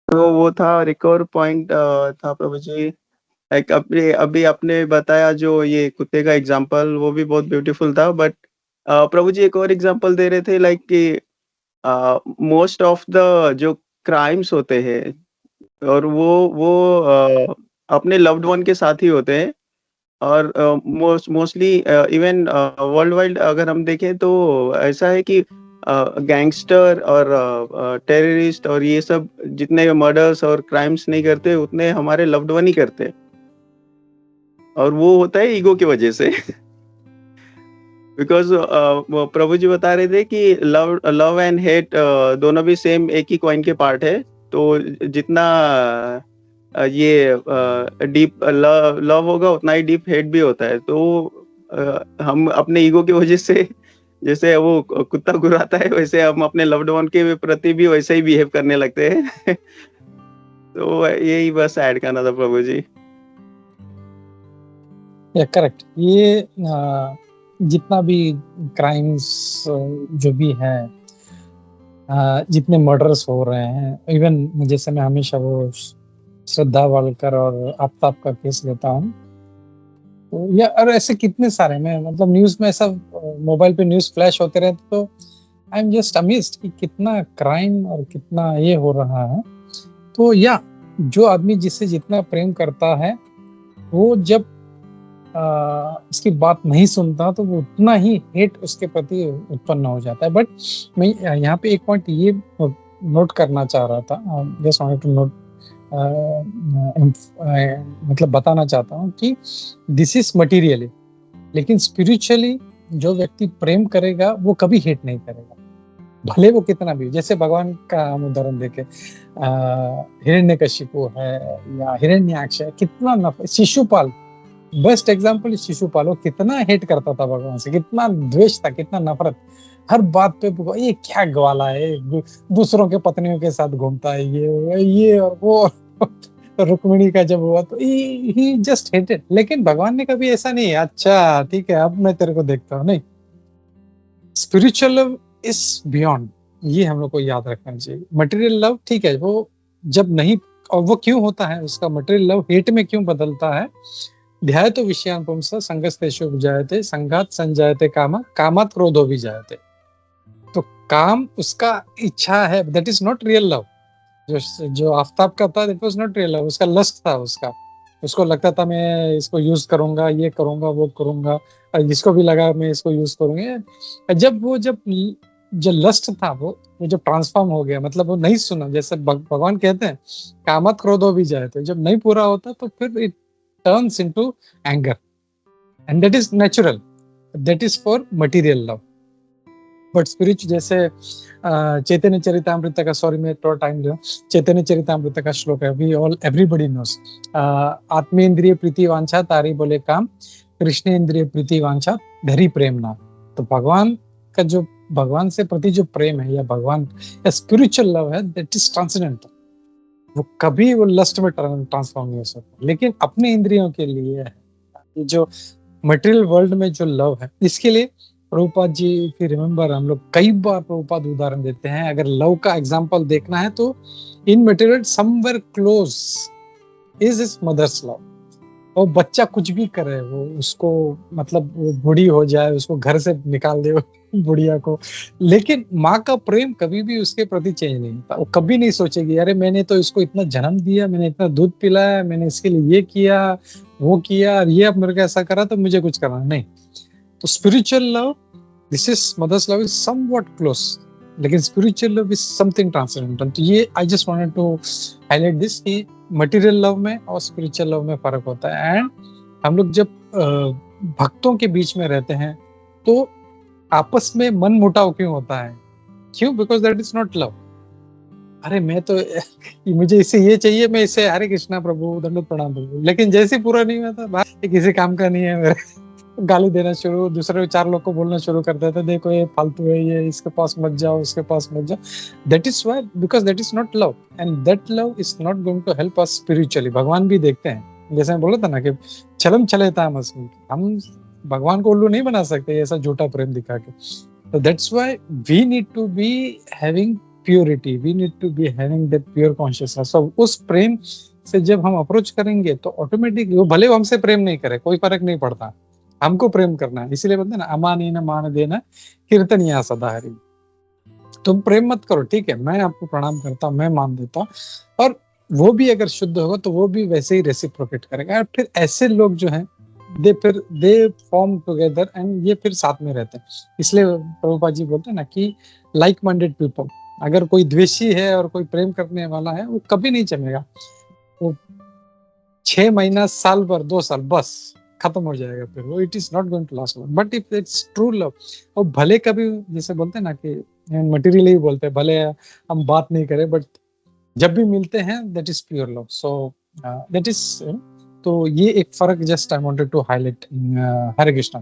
तो वो था। और एक और पॉइंट था प्रभु जी, एक अभी अभी आपने बताया जो ये कुत्ते का एग्जांपल, वो भी बहुत ब्यूटीफुल था। बट प्रभु जी एक और एग्जांपल दे रहे थे, लाइक कि मोस्ट ऑफ द जो क्राइम्स होते हैं, और वो अपने लव्ड वन के साथ ही होते हैं। और मोस्टली इवन वर्ल्ड वाइड अगर हम देखें तो ऐसा है कि गैंगस्टर और टेररिस्ट और ये सब जितने मर्डर्स और क्राइम्स नहीं करते, उतने हमारे लव्ड वन ही करते। और वो होता है ईगो की वजह से। बिकॉज प्रभु जी बता रहे थे कि लव लव एंड हेट दोनों भी सेम एक ही कॉइन के पार्ट है। तो जितना ये डीप लव लव होगा, उतना ही डीप हेट भी होता है। तो हम अपने ईगो की वजह से जैसे वो कुत्ता घुराता है, वैसे हम अपने लव्ड वन के प्रति भी वैसे ही बिहेव करने लगते हैं। तो यही बस ऐड करना था प्रभु जी। करेक्ट। ये जितना भी क्राइम्स जो भी है, जितने मर्डर्स हो रहे हैं, इवन जैसे मैं हमेशा वो श्रद्धा वालकर और आफ्ताब का केस लेता हूँ, तो या और ऐसे कितने सारे, मैं मतलब न्यूज में ऐसा मोबाइल पे न्यूज फ्लैश होते रहते, तो आई एम जस्ट अमेज्ड कि कितना क्राइम और कितना ये हो रहा है। तो या जो आदमी जिससे जितना प्रेम करता है, वो जब इसकी बात नहीं सुनता, तो वो उतना ही हेट उसके प्रति उत्पन्न हो जाता है। बट मैं यहाँ पे एक पॉइंट ये नोट करना चाह रहा था, जस्ट वांटेड टू नोट, मतलब बताना चाहता हूँ कि दिस इज मटीरियली, लेकिन स्पिरिचुअली जो व्यक्ति प्रेम करेगा वो कभी हेट नहीं करेगा, भले वो कितना भी। जैसे भगवान का हम उदाहरण देखे, हिरण्यकशिपु है या हिरण्याक्ष है, कितना शिशुपाल, बेस्ट एग्जाम्पल शिशुपाल, वो कितना हेट करता था भगवान से, कितना द्वेष था, कितना नफरत, हर बात पे ये क्या ग्वाला है, दूसरों के पत्नियों के साथ घूमता है, ये और वो। रुक्मिणी का जब हुआ तो ही जस्ट हेटेड, लेकिन भगवान ने कभी ऐसा नहीं, अच्छा ठीक है अब मैं तेरे को देखता हूँ, नहीं। स्पिरिचुअल लव इज बियॉन्ड, ये हम लोग को याद रखना चाहिए। मटेरियल लव ठीक है, वो जब नहीं, और वो क्यों होता है, उसका मटेरियल लव हेट में क्यों बदलता है? ध्यायतो विषयान् पुंसः संगस्तेषु विजायते, संघात संजायते कामः, कामात् क्रोधो विजायते। तो काम उसका इच्छा है, that is not real love. जो आफ्ताब का था, that was not real love, उसका लस्ट था, उसको लगता था मैं इसको यूज करूंगा, ये करूंगा, वो करूंगा, जिसको भी लगा मैं इसको यूज करूंगा। जब लस्ट था, वो जब ट्रांसफॉर्म हो गया, मतलब वो नहीं सुना, जैसे भगवान कहते हैं कामत क्रोधो भी जाए, तो जब नहीं पूरा होता तो फिर it turns into anger, and that is natural, that is for material love. But spiritual, जैसे चैतन्य चरितामृत का, सॉरी मैं थोड़ा टाइम लिया, चैतन्य चरितामृत का श्लोक है, वी ऑल एवरीबडी नोस, आत्मेंद्रिय प्रीति वांछा तारी बोले काम, कृष्ण इंद्रिय प्रीति वांछा धरी प्रेम नाम। तो भगवान का जो, भगवान से प्रति जो प्रेम है, या भगवान या स्पिरिचुअल लव है, दैट इज ट्रांसेंडेंटल, वो कभी वो लस्ट में ट्रांसफॉर्म नहीं हो सकता। लेकिन अपने इंद्रियों के लिए जो मटेरियल वर्ल्ड में जो लव है, इसके लिए Prabhupada ji, if you remember, हम लोग कई बार प्रभुपाद उदाहरण देते हैं। अगर लव का एग्जांपल देखना है तो in material somewhere close is his mother's love. वो बच्चा कुछ भी करे, वो उसको मतलब वो बूढ़ी हो जाए, उसको घर से निकाल दे बुढ़िया को, लेकिन माँ का प्रेम कभी भी उसके प्रति चेंज नहीं होता। वो कभी नहीं सोचेगी अरे मैंने तो इसको इतना जन्म दिया, मैंने इतना दूध पिलाया, मैंने इसके लिए ये किया, वो किया, ये अब मेरे को ऐसा करा तो मुझे कुछ करना नहीं। तो spiritual love, this is mother's love, is somewhat close, लेकिन spiritual love is something transcendental. तो ये I just wanted to highlight this कि मटेरियल लव में और स्पिरिचुअल लव में फर्क होता है। एंड हम लोग जब भक्तों के बीच में रहते हैं तो आपस में मन मुटाव क्यों होता है? क्यों? Because that is not love. अरे मैं तो मुझे इससे ये चाहिए, मैं इससे हरे कृष्णा प्रभु, दंडवत प्रणाम प्रभु, लेकिन जैसे पूरा नहीं हुआ था, भाई किसी काम का नहीं है मेरे, गाली देना शुरू, दूसरे 4 लोग को बोलना शुरू कर देते, देखो ये फालतू है, ये इसके पास मत जाओ, उसके पास मत जाओ। That is why, because that is not love, and that love is not going to help us spiritually. भगवान भी देखते हैं, जैसे मैं बोला था ना कि छलम छले तामस, हम भगवान को उल्लू नहीं बना सकते ऐसा झूठा प्रेम दिखा के। तो that's why we need to be having purity, we need to be having that pure consciousness. so उस प्रेम से जब हम अप्रोच करेंगे तो ऑटोमेटिक वो भले वो हमसे प्रेम नहीं करे, कोई फर्क नहीं पड़ता, हमको प्रेम करना है। इसीलिए बोलते हैं ना, अमानी न मान देना कीर्तनिया सदा हरि। तुम प्रेम मत करो, ठीक है, मैं आपको प्रणाम करता हूँ, मैं मान देता हूँ, और वो भी अगर शुद्ध होगा तो वो भी वैसे ही रेसिप्रोकेट करेगा। और फिर ऐसे लोग जो हैं दे फॉर्म टुगेदर एंड ये फिर साथ में रहते हैं। इसलिए प्रभुपाद जी बोलते हैं ना कि लाइक माइंडेड पीपल, अगर कोई द्वेषी है और कोई प्रेम करने वाला है, वो कभी नहीं जमेगा। वो 6 महीना, साल भर, 2 साल, बस खत्म हो जाएगा फिर वो। It is not going to last long. But if it's true love, और भले कभी जैसे बोलते हैं ना कि मटेरियली बोलते हैं, भले हम बात नहीं करें, बट जब भी मिलते हैं that is pure love. So that is, तो ये एक फर्क just I wanted to highlight. Hare Krishna.